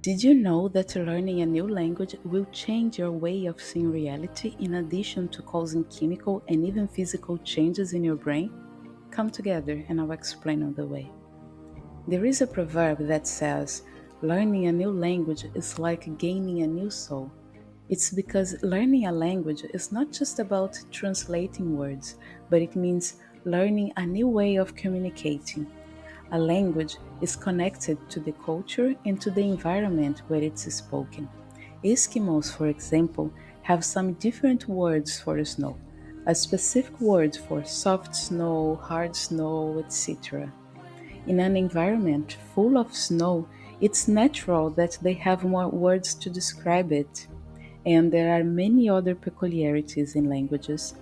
Did you know that learning a new language will change your way of seeing reality in addition to causing chemical and even physical changes in your brain? Come together and I'll explain on the way. There is a proverb that says, learning a new language is like gaining a new soul. It's because learning a language is not just about translating words, but it means learning a new way of communicating. A language is connected to the culture and to the environment where it's spoken. Eskimos, for example, have some different words for snow, a specific word for soft snow, hard snow, etc. In an environment full of snow, it's natural that they have more words to describe it, and there are many other peculiarities in languages.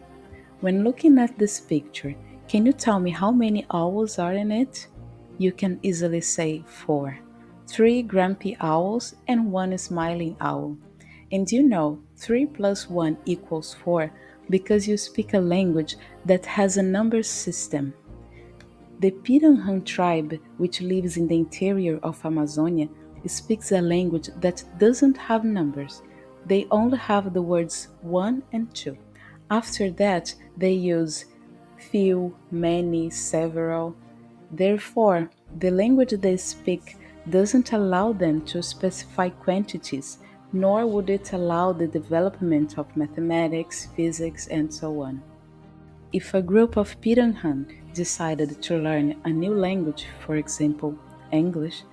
When looking at this picture, can you tell me how many owls are in it? You can easily say four. Three grumpy owls and one smiling owl. And you know, 3 plus 1 equals 4 because you speak a language that has a number system. The Piranhan tribe, which lives in the interior of Amazonia, speaks a language that doesn't have numbers. They only have the words one and two. After that, they use few, many, several. Therefore, the language they speak doesn't allow them to specify quantities, nor would it allow the development of mathematics, physics, and so on. If a group of Piranhan decided to learn a new language, for example, English,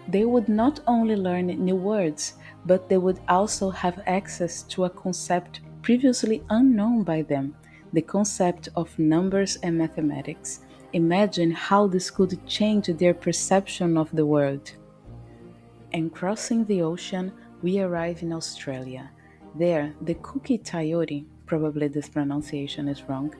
they would not only learn new words, but they would also have access to a concept previously unknown by them, the concept of numbers and mathematics. Imagine how this could change their perception of the world. And crossing the ocean, we arrive in Australia. There, the Kuki Tayori, probably this pronunciation is wrong,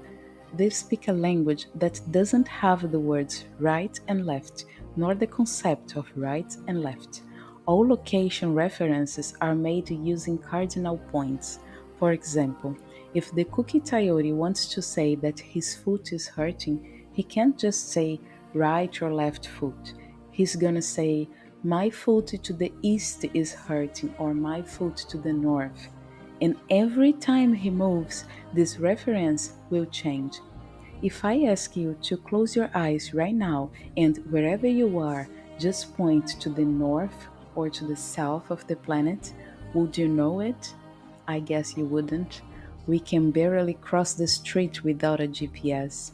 they speak a language that doesn't have the words right and left, nor the concept of right and left. All location references are made using cardinal points. For example, if the Kuki Tayori wants to say that his foot is hurting, he can't just say right or left foot. He's gonna say, my foot to the east is hurting, or my foot to the north. And every time he moves, this reference will change. If I ask you to close your eyes right now and wherever you are, just point to the north or to the south of the planet, would you know it? I guess you wouldn't. We can barely cross the street without a GPS.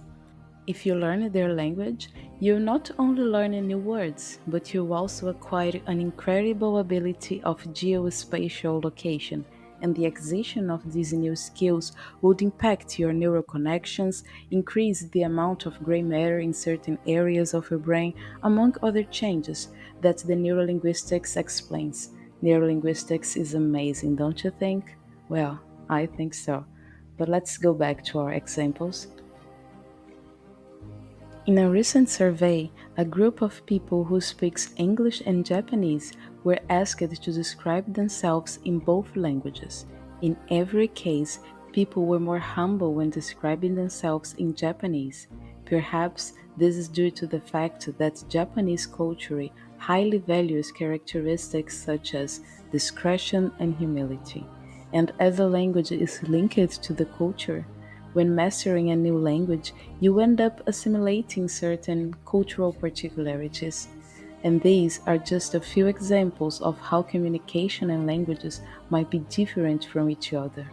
If you learn their language, you not only learn new words, but you also acquire an incredible ability of geospatial location, and the acquisition of these new skills would impact your neural connections, increase the amount of gray matter in certain areas of your brain, among other changes that the neurolinguistics explains. Neurolinguistics is amazing, don't you think? Well, I think so. But let's go back to our examples. In a recent survey, a group of people who speaks English and Japanese were asked to describe themselves in both languages. In every case, people were more humble when describing themselves in Japanese. Perhaps this is due to the fact that Japanese culture highly values characteristics such as discretion and humility. And as a language is linked to the culture, when mastering a new language, you end up assimilating certain cultural particularities. And these are just a few examples of how communication and languages might be different from each other.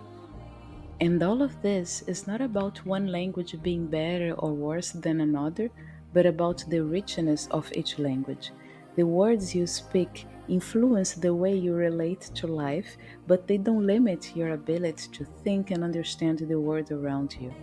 And all of this is not about one language being better or worse than another, but about the richness of each language. The words you speak influence the way you relate to life, but they don't limit your ability to think and understand the world around you.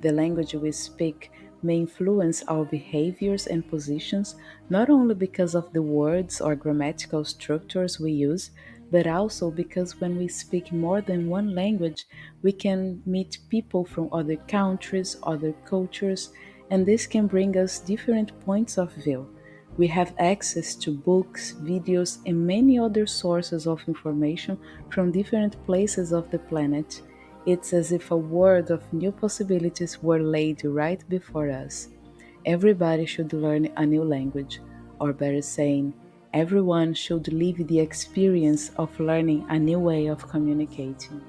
The language we speak may influence our behaviors and positions not only because of the words or grammatical structures we use, but also because when we speak more than one language, we can meet people from other countries, other cultures, and this can bring us different points of view. We have access to books, videos, and many other sources of information from different places of the planet. It's as if a world of new possibilities were laid right before us. Everybody should learn a new language, or better saying, Everyone should live the experience of learning a new way of communicating.